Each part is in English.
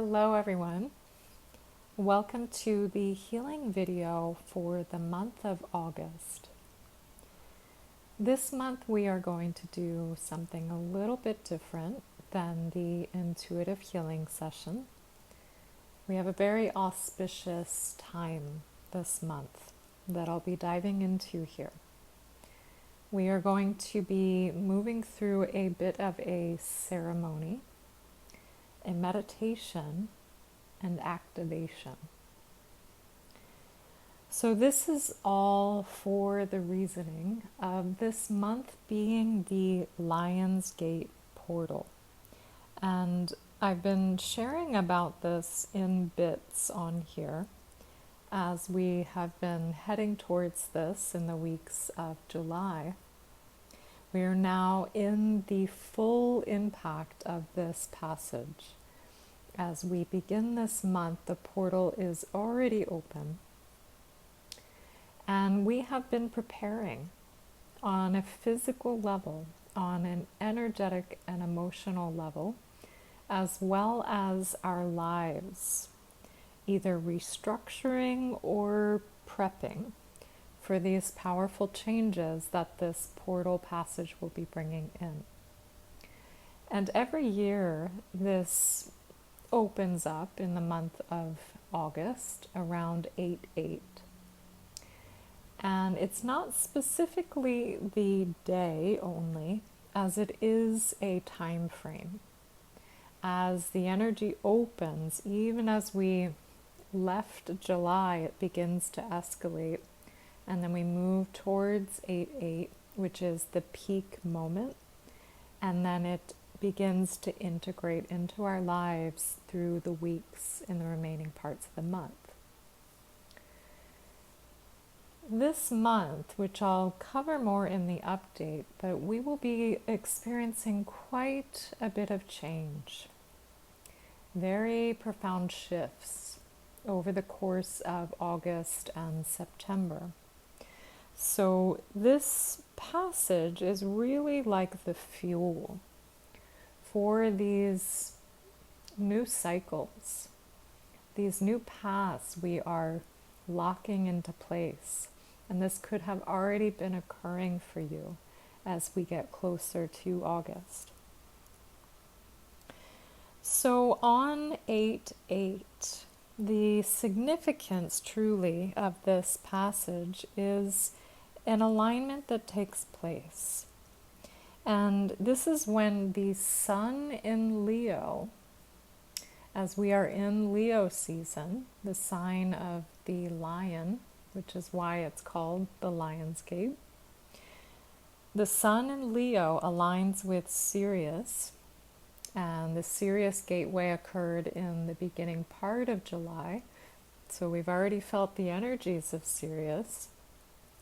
Hello everyone. Welcome to the healing video for the month of August. This month we are going to do something a little bit different than the intuitive healing session. We have a very auspicious time this month that I'll be diving into here. We are going to be moving through a bit of a ceremony, a meditation, and activation. So this is all for the reasoning of this month being the Lion's Gate portal. And I've been sharing about this in bits on here as we have been heading towards this in the weeks of July. We are now in the full impact of this passage. As we begin this month, the portal is already open, and we have been preparing on a physical level, on an energetic and emotional level, as well as our lives, either restructuring or prepping for these powerful changes that this portal passage will be bringing in. And every year, this opens up in the month of August around 8/8. And it's not specifically the day only, as it is a time frame. As the energy opens, even as we left July, it begins to escalate, and then we move towards 8/8, which is the peak moment, and then it begins to integrate into our lives through the weeks in the remaining parts of the month. This month, which I'll cover more in the update, but we will be experiencing quite a bit of change. Very profound shifts over the course of August and September. So this passage is really like the fuel for these new cycles, these new paths we are locking into place. And this could have already been occurring for you as we get closer to August. So on 8/8, the significance truly of this passage is an alignment that takes place. And this is when the sun in Leo, as we are in Leo season, the sign of the lion, which is why it's called the Lion's Gate, the sun in Leo aligns with Sirius, and the Sirius gateway occurred in the beginning part of July. So we've already felt the energies of Sirius,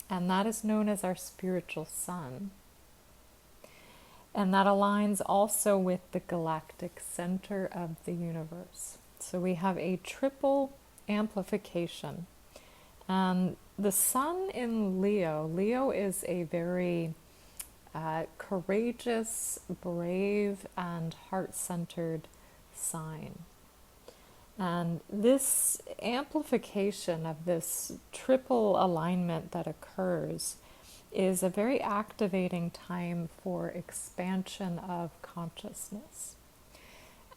and that is known as our spiritual sun. And that aligns also with the galactic center of the universe. So we have a triple amplification. And the sun in Leo, Leo is a very courageous, brave, and heart-centered sign. And this amplification of this triple alignment that occurs is a very activating time for expansion of consciousness.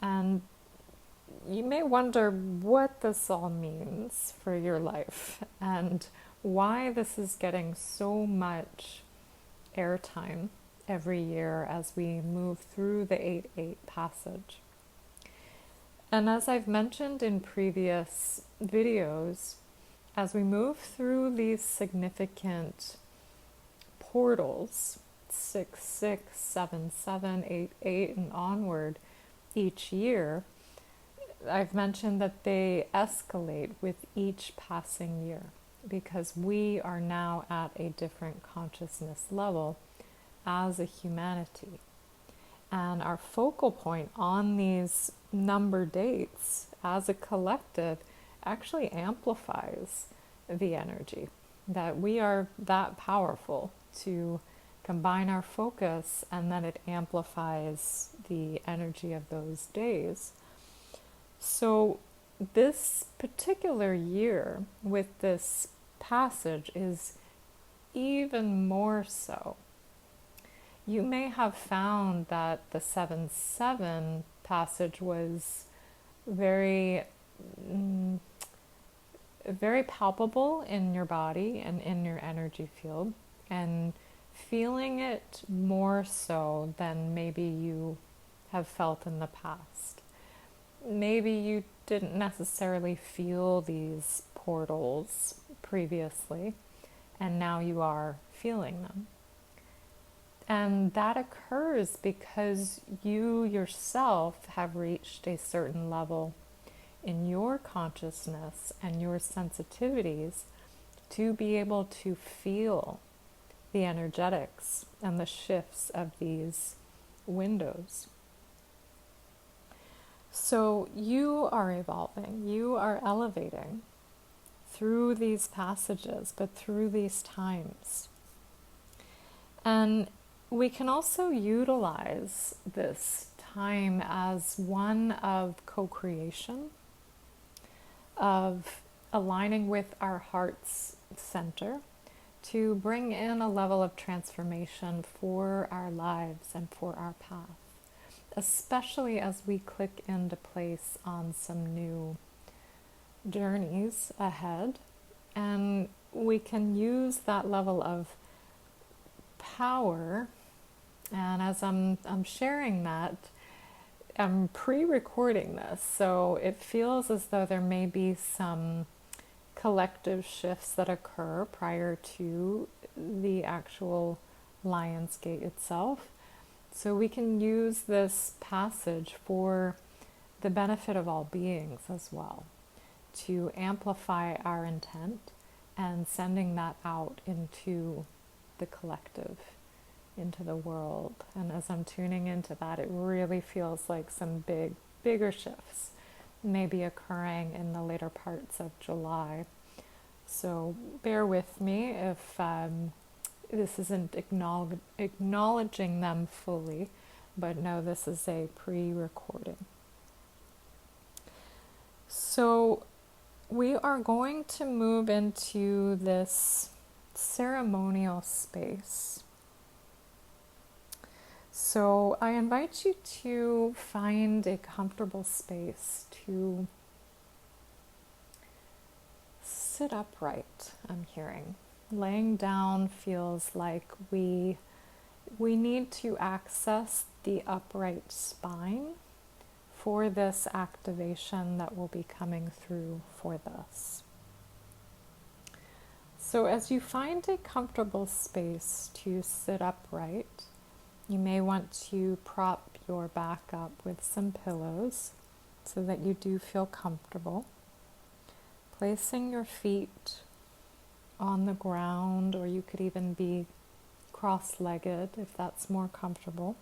And you may wonder what this all means for your life and why this is getting so much airtime every year as we move through the 8/8 passage. And as I've mentioned in previous videos, as we move through these significant portals, 6/6, 7/7, 8/8, and onward each year, I've mentioned that they escalate with each passing year because we are now at a different consciousness level as a humanity. And our focal point on these number dates as a collective actually amplifies the energy, that we are that powerful to combine our focus, and then it amplifies the energy of those days. So this particular year with this passage is even more so. You may have found that the 7-7 passage was very, very palpable in your body and in your energy field, and feeling it more so than maybe you have felt in the past. Maybe you didn't necessarily feel these portals previously, and now you are feeling them. And that occurs because you yourself have reached a certain level in your consciousness and your sensitivities to be able to feel the energetics and the shifts of these windows. So you are evolving, you are elevating through these passages, but through these times. And we can also utilize this time as one of co-creation, of aligning with our heart's center to bring in a level of transformation for our lives and for our path, especially as we click into place on some new journeys ahead. And we can use that level of power. And as I'm sharing that, I'm pre-recording this, so it feels as though there may be some collective shifts that occur prior to the actual Lionsgate itself. So we can use this passage for the benefit of all beings as well, to amplify our intent and sending that out into the collective, into the world. And as I'm tuning into that, it really feels like some bigger shifts may be occurring in the later parts of July. So bear with me if this isn't acknowledging them fully, but no, this is a pre-recording. So we are going to move into this ceremonial space. So I invite you to find a comfortable space to sit upright, I'm hearing. Laying down feels like we need to access the upright spine for this activation that will be coming through for this. So as you find a comfortable space to sit upright, you may want to prop your back up with some pillows so that you do feel comfortable. Placing your feet on the ground, or you could even be cross-legged if that's more comfortable.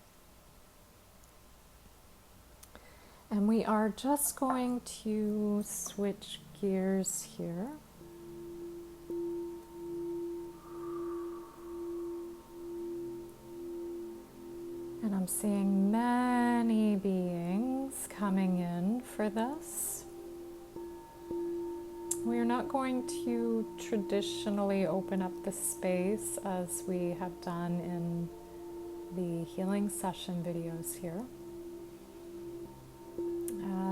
And we are just going to switch gears here. And I'm seeing many beings coming in for this. We are not going to traditionally open up the space as we have done in the healing session videos here,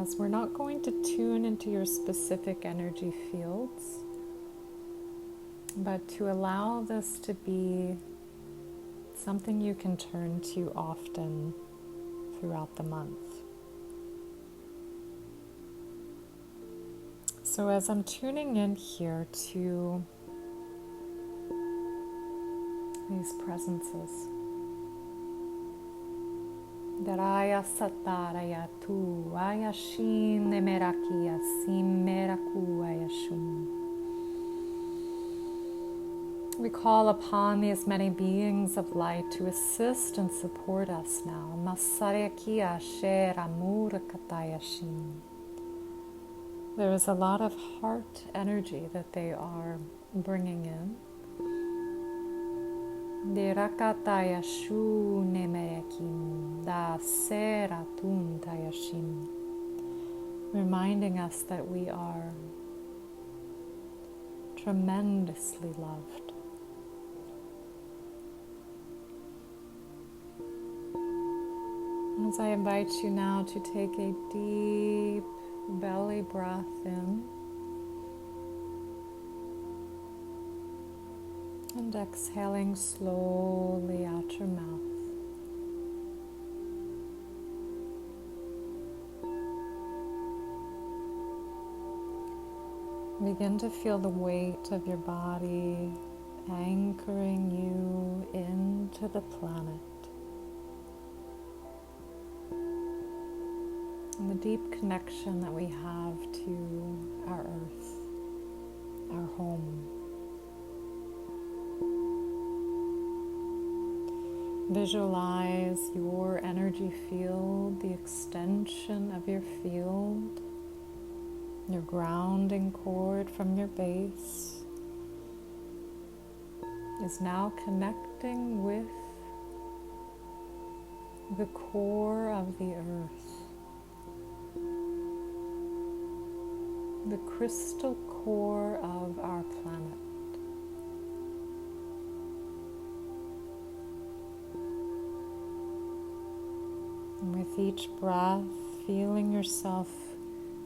as we're not going to tune into your specific energy fields, but to allow this to be something you can turn to often throughout the month. So as I'm tuning in here to these presences, Daraya Sataraya Tu Ayashin Nemerakia Simeraku Ayashum. We call upon these many beings of light to assist and support us now. Masarakia Shera Murakatayashin. There is a lot of heart energy that they are bringing in. reminding us that we are tremendously loved. As I invite you now to take a deep belly breath in and exhaling slowly out your mouth. Begin to feel the weight of your body anchoring you into the planet. And the deep connection that we have to our earth, our home. Visualize your energy field, the extension of your field, your grounding cord from your base is now connecting with the core of the earth, the crystal core of our planet. And with each breath, feeling yourself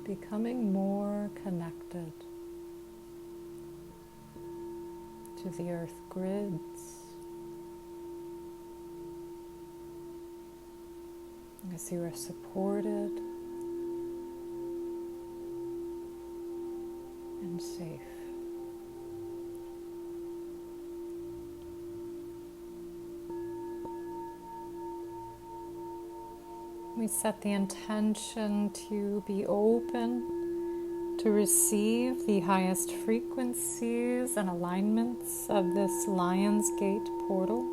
becoming more connected to the earth grids, as you are supported and safe. We set the intention to be open to receive the highest frequencies and alignments of this Lion's Gate portal,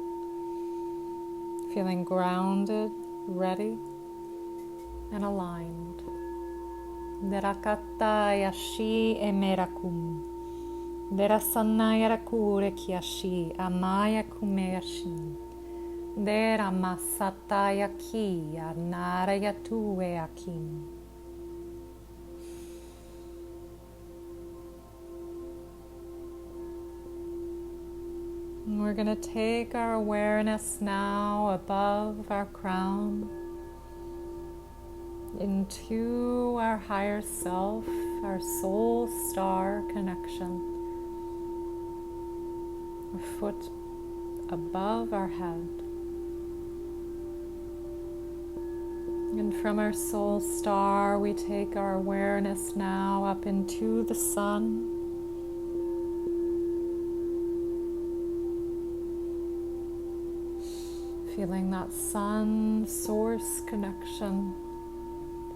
feeling grounded, ready, and aligned. Derakata yashi emerakum, derasana yarakure kiyashi, amaya kumeyashi. Dera masataya kia naraya tuwe akim. We're going to take our awareness now above our crown into our higher self, our soul star connection, a foot above our head. And from our soul star, we take our awareness now up into the sun. Feeling that sun source connection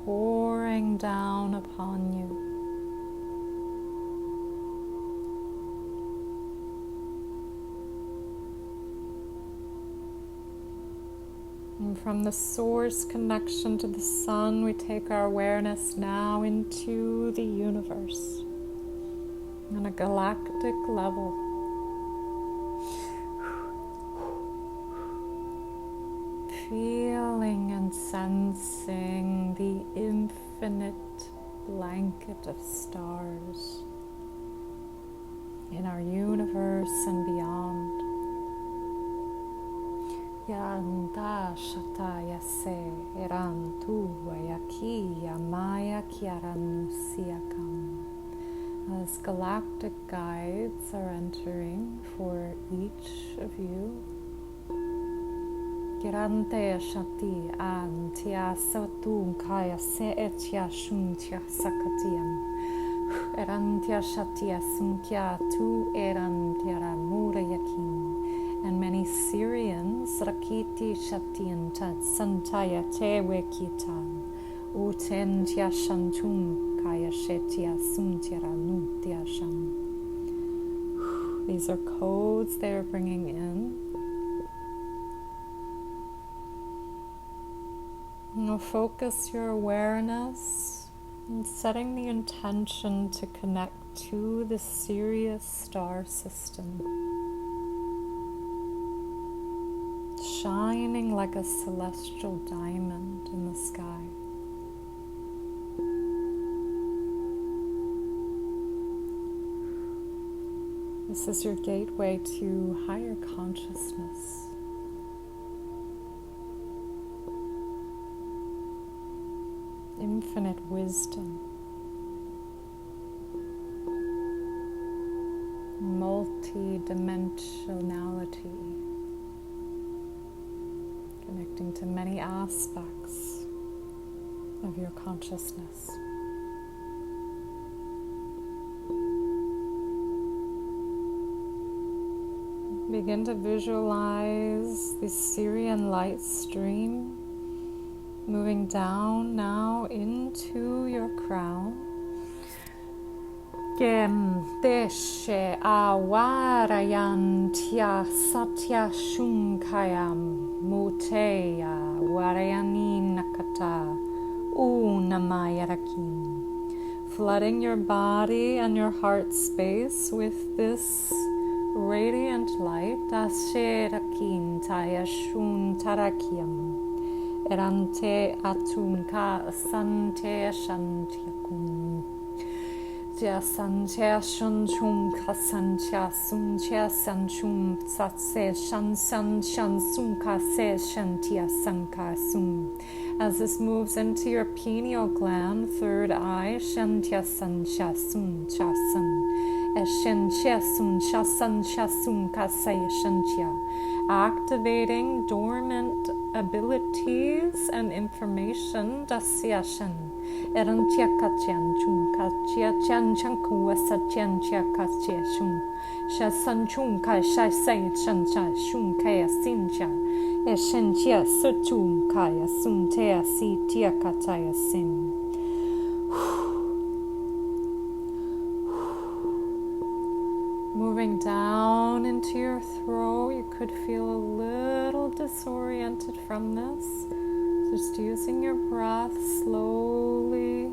pouring down upon you. And from the source connection to the sun, we take our awareness now into the universe on a galactic level. Feeling and sensing the infinite blanket of stars in our universe and beyond. Yanda shataya se eran tu ayaki maya kiaranu siakam. As galactic guides are entering for each of you. Kirante shati an tia satun kaya se etya shuntia sakatiam. Erantia shatia sunkya tu erantia mura yakin. And many Syrians, Rakiti Shatian Tat Santaya Tewe Kitan, Uten Tia Shantum Kaya Shetia Sumtira Nutia Sham. These are codes they're bringing in. Now focus your awareness and setting the intention to connect to the Sirius star system. Shining like a celestial diamond in the sky. This is your gateway to higher consciousness. Infinite wisdom. Multi-dimensionality. Connecting to many aspects of your consciousness. Begin to visualize the Syrian light stream moving down now into your crown. Gem deshe awarayan tia satya shunkayam muteya warayani nakata unamayarakim. Flooding your body and your heart space with this radiant light. Asherakin tayashun tarakiam. Erante atunka sante shantiakum. Dia santia shunchum kasantia suntia sanchum satse shansan shansunka se shantia sanka sum. As this moves into your pineal gland, third eye, shantia san shasun chasan. Eshentia sun shasan shasun kasaya shantia. Activating dormant abilities and information. Dasyashan. Erantia kachian chun kachia chan chanku asatian chia kachia shun. Shasan chun kai shai say shan chai shun kaya sincha. Eshentia sutum kaya suntea si tia kataya sim. Moving down into your throat, you could feel a little disoriented from this. Just using your breath, slowly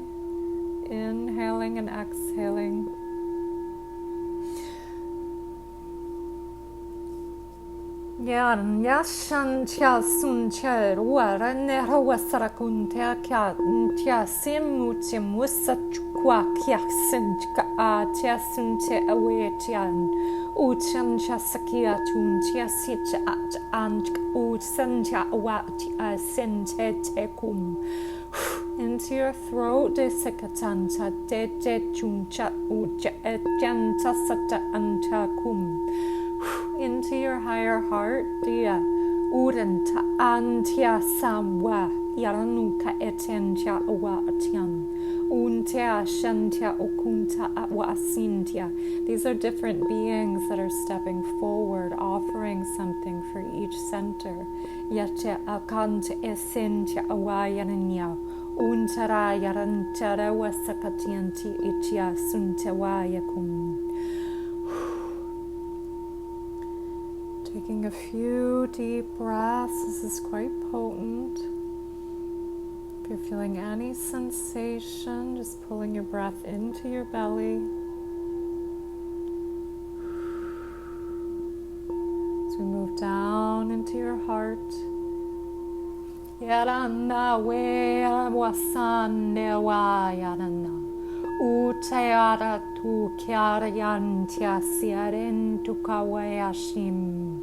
inhaling and exhaling. Yan yashan tia sun tia ruara nero wasarakun tia kya tia simutim wasachukwa kya sinchka a tia sun tia awe tian uchan tia sakia tun tia sitcha at anchka uchan tia awat tia sente tekum. Into your throat, desikatanta de chuncha ucha etjanta sata anta kum. Into your higher heart, dia urenta antia samwa yaranuka etentia awa atian untia shantia okunta awa asintia. These are different beings that are stepping forward, offering something for each center. Yate akant esentia awa yananya untara yarantara wasakatianti itia suntawaya kum. Taking a few deep breaths. This is quite potent. If you're feeling any sensation, just pulling your breath into your belly. As we move down into your heart. Yarana we wasane wa yarana. Utayara tu kyarayantia siaren tukawayashim.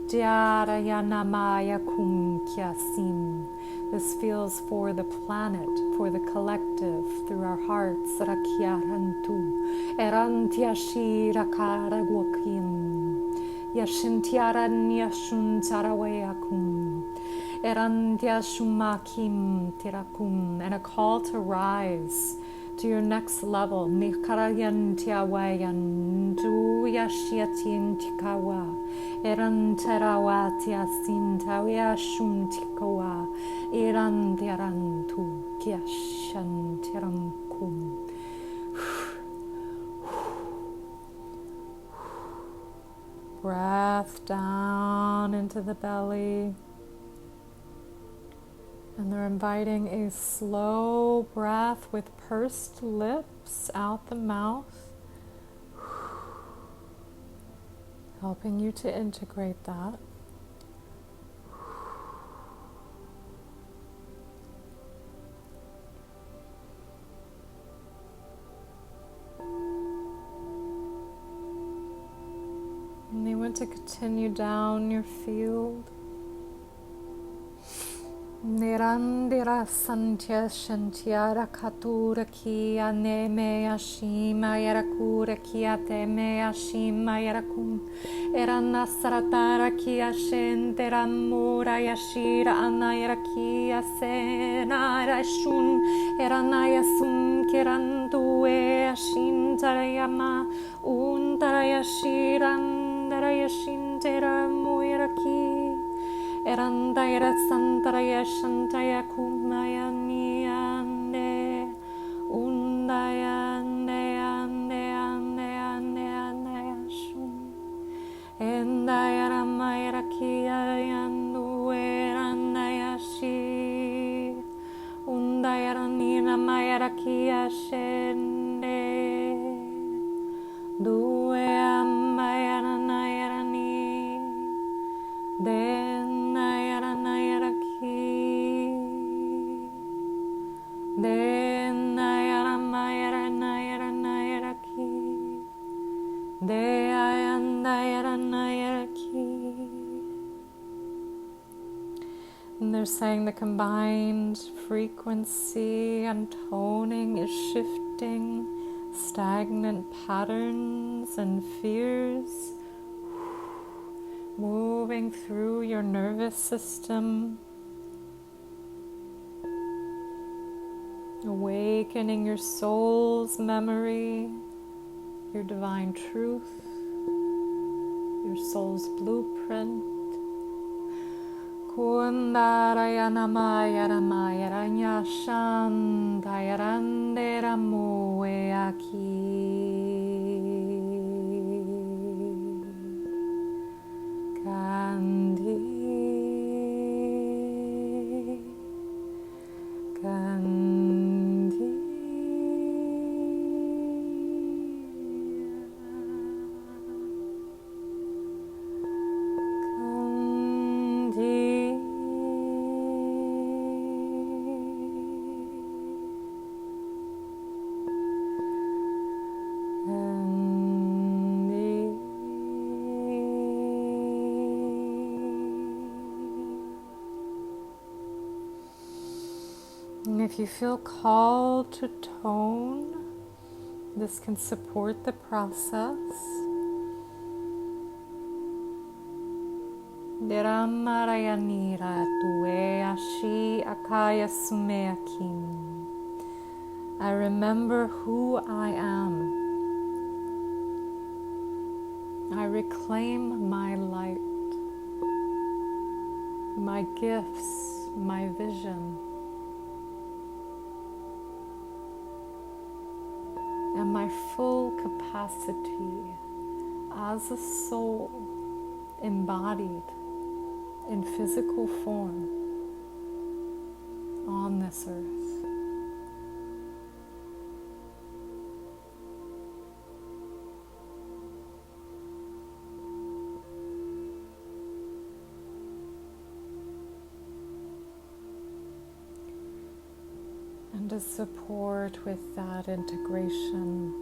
Diarayanamaya kum kyasim. This feels for the planet, for the collective, through our hearts. Rakyarantu. Erantiashi rakaragwakim. Yashintiaran yashun tarawayakum. Erantiashumakim tirakum. And a call to rise to your next level. Nikarayan tiawayan du yashiatin tikawa. Eran terawa tiasin tawia shun tikawa. Eran tiarantu kiashan tiramkum. Breath down into the belly. And they're inviting a slow breath with pursed lips out the mouth, helping you to integrate that. moment to continue down your field. Nirandira Santya Shantyara Katura Kia Neme Ashima Yarakura Kia Teme Ashima Yarakum Erana Saratara Kia Shentera Mura Yashira Anayara Kia Senara Shun Eranaya Sum Kirantu Ashintarayama Untarayashirandarayashintera Muyaraki Erandaya Santaraya Shantaya Kumaya Niyande Undaya Ande Ande Ande Ande Ande Shun Endaya Ramaya Rakia Yandu Erandaya Shi Undaya Ranina Maya Rakia Shende Due Amaya Ranaya Rani Den Nayaranayaraki Den Nayaramayaranayaraki De Ayandayaranayaraki. And they're saying the combined frequency and toning is shifting stagnant patterns and fears, moving through your nervous system, awakening your soul's memory, your divine truth, your soul's blueprint. Kundarayanamayaramayaranya shantayaranderamue-aki. Kandi, Kandi, Kandi, And if you feel called to tone, this can support the process. Deramarayanira tue ashi akaya sumeakim. I remember who I am. I reclaim my light, my gifts, my vision, and my full capacity as a soul embodied in physical form on this earth. And to support with that integration,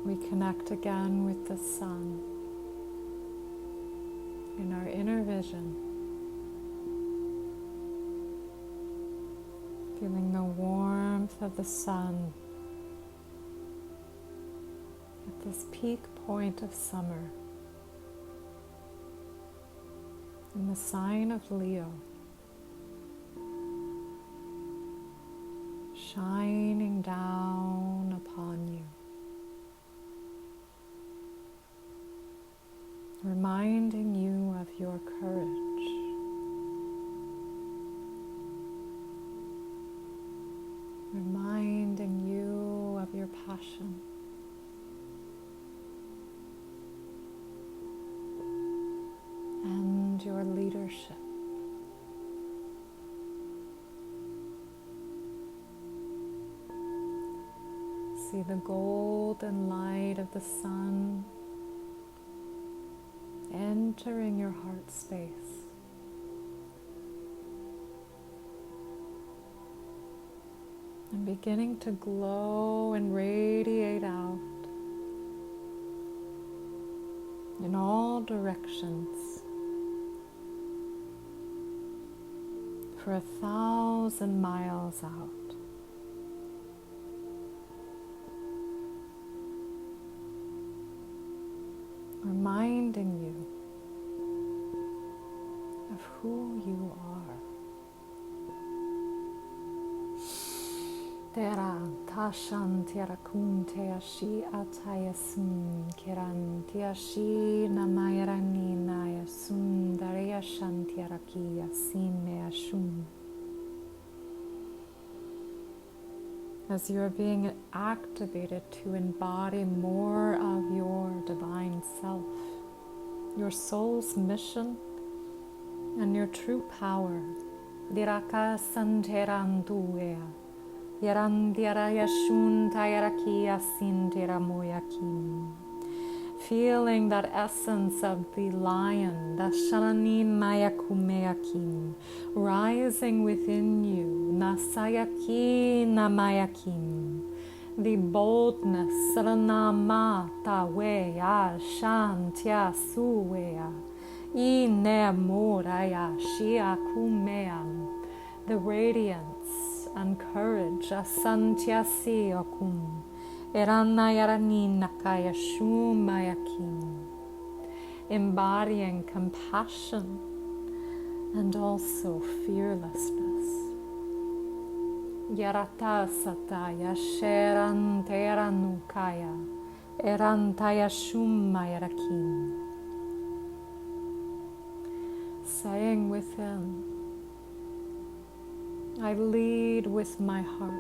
we connect again with the sun in our inner vision, feeling the warmth of the sun at this peak point of summer in the sign of Leo, shining down upon you, reminding you of your courage, reminding you of your passion, and your leadership. See the golden light of the sun entering your heart space. And beginning to glow and radiate out, directions for 1,000 miles out. Reminding you of who you are. Tera tashan tera kun tea shi atayasun kiran tea shi namayarani nayasun daria shantiaraki yasin meashun. As you are being activated to embody more of your divine self, your soul's mission, and your true power. Diraka santeranduea. Feeling that essence of the lion, the shananin mayakumeakim, rising within you, nasayakin namayakim, the boldness, saranama tawea shantia suwea, inemoraya shiakumeam, the radiance and courage, asantiasi okum, eranayaраnin nakaya shumayakim, embodying compassion and also fearlessness. Yarata sataya sheran teranukaya, erantaya shumayarakim. Saying within, I lead with my heart.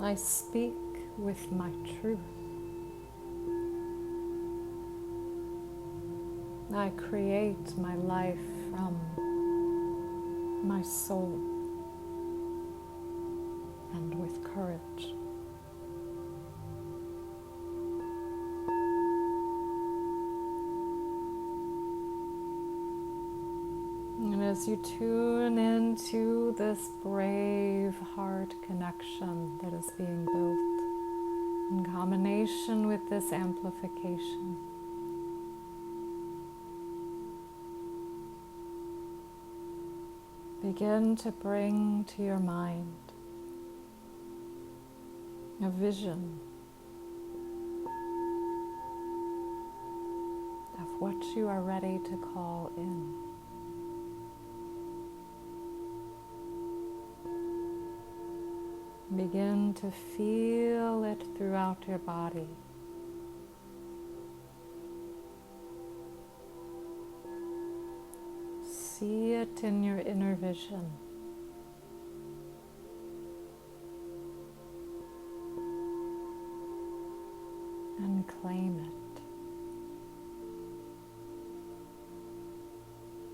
I speak with my truth. I create my life from my soul and with courage. And as you tune into this brave heart connection that is being built in combination with this amplification, begin to bring to your mind a vision of what you are ready to call in. Begin to feel it throughout your body. See it in your inner vision. And claim it.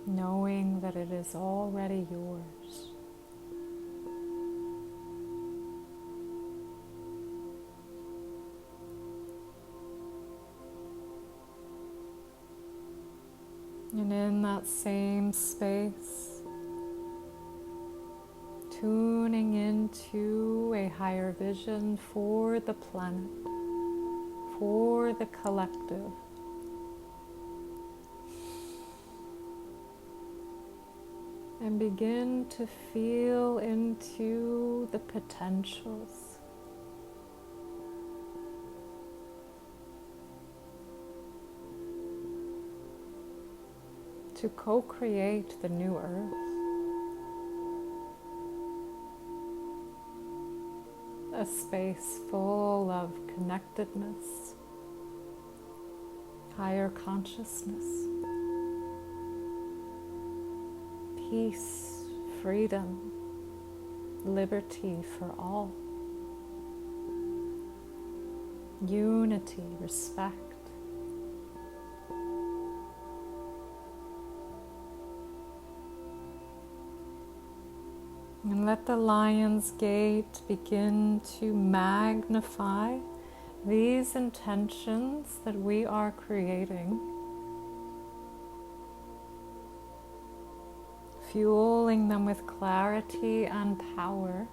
Knowing that it is already yours. And in that same space, tuning into a higher vision for the planet, for the collective. And begin to feel into the potentials. To co-create the new earth. A space full of connectedness, higher consciousness, peace, freedom, liberty for all, unity, respect. And let the Lion's Gate begin to magnify these intentions that we are creating, fueling them with clarity and power.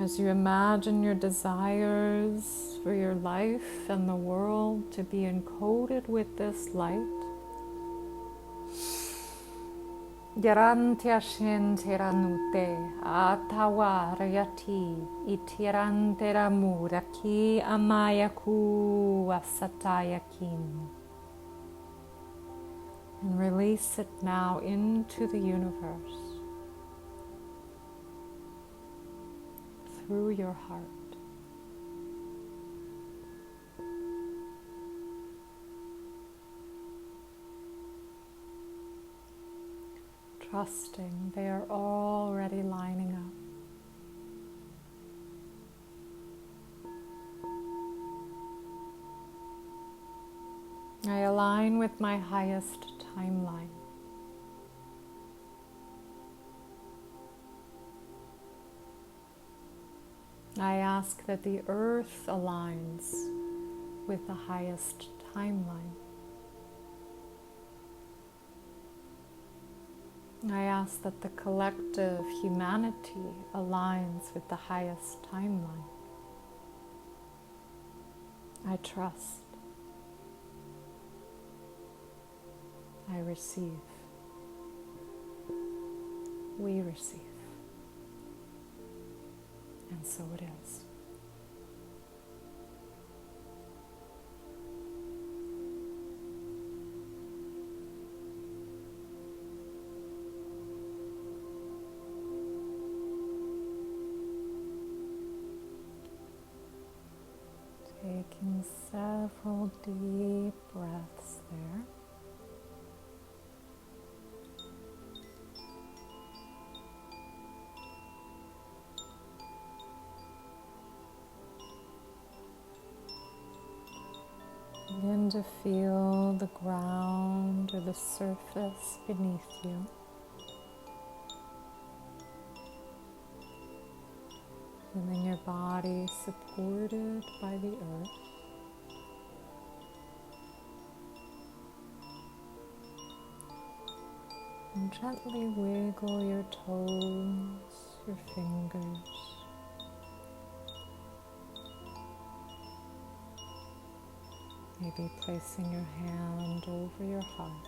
As you imagine your desires for your life and the world to be encoded with this light, Yarantia shen teranute, atawa rayati, itiran teramuraki amayaku asatayakin. And release it now into the universe through your heart. Trusting they are already lining up. I align with my highest timeline. I ask that the earth aligns with the highest timeline. I ask that the collective humanity aligns with the highest timeline. I trust. I receive. We receive. And so it is. Taking several deep breaths there. Begin to feel the ground or the surface beneath you. Feeling your body supported by the earth. And gently wiggle your toes, your fingers. Maybe placing your hand over your heart.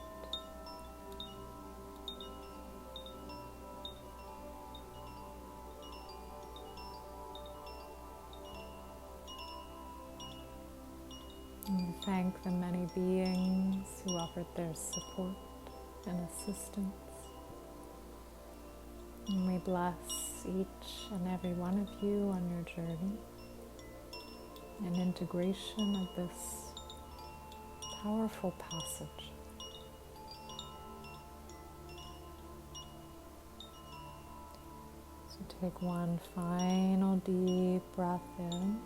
And we thank the many beings who offered their support and assistance. And we bless each and every one of you on your journey and integration of this powerful passage. So take one final deep breath in.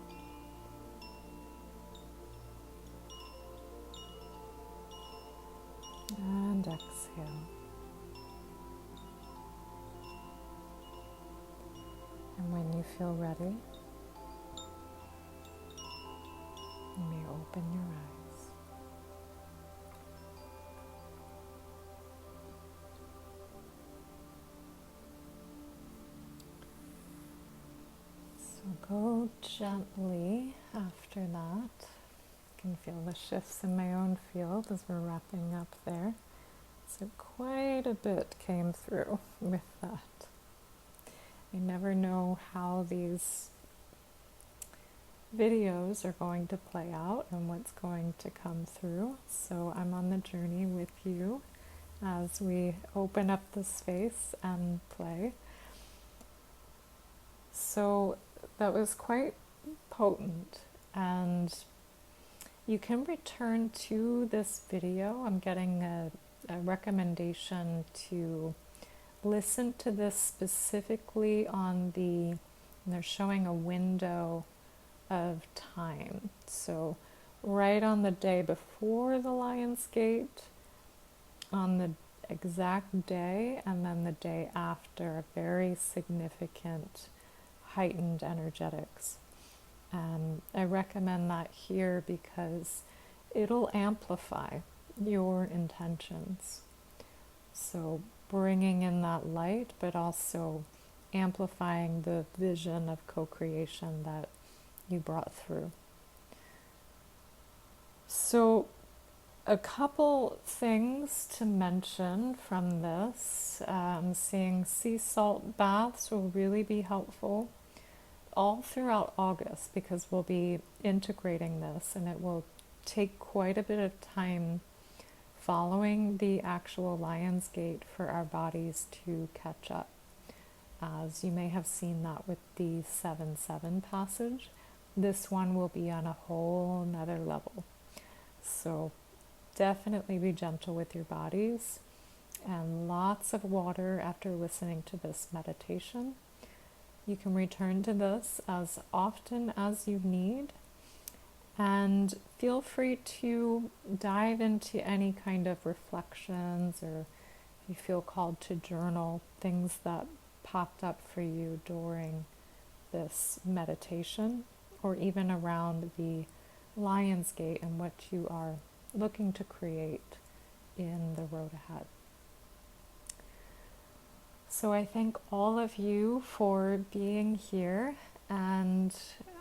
And exhale. And when you feel ready, you may open your eyes. So go gently after that. I can feel the shifts in my own field as we're wrapping up there. So quite a bit came through with that. I never know how these videos are going to play out and what's going to come through. So I'm on the journey with you as we open up the space and play. So that was quite potent, and you can return to this video. I'm getting a recommendation to listen to this specifically on they're showing a window of time. So right on the day before the Lion's Gate, on the exact day, and then the day after, very significant heightened energetics. And I recommend that here because it'll amplify your intentions. So bringing in that light, but also amplifying the vision of co-creation that you brought through. So, a couple things to mention from this. Seeing sea salt baths will really be helpful all throughout August, because we'll be integrating this, and it will take quite a bit of time following the actual Lion's Gate for our bodies to catch up. As you may have seen that with the 7-7 passage, this one will be on a whole nother level. So definitely be gentle with your bodies, and lots of water after listening to this meditation. You can return to this as often as you need, and feel free to dive into any kind of reflections, or if you feel called to journal things that popped up for you during this meditation, or even around the Lion's Gate and what you are looking to create in the road ahead. So I thank all of you for being here, and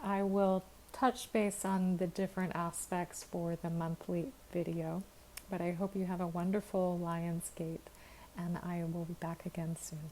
I will touch base on the different aspects for the monthly video. But I hope you have a wonderful Lion's Gate, and I will be back again soon.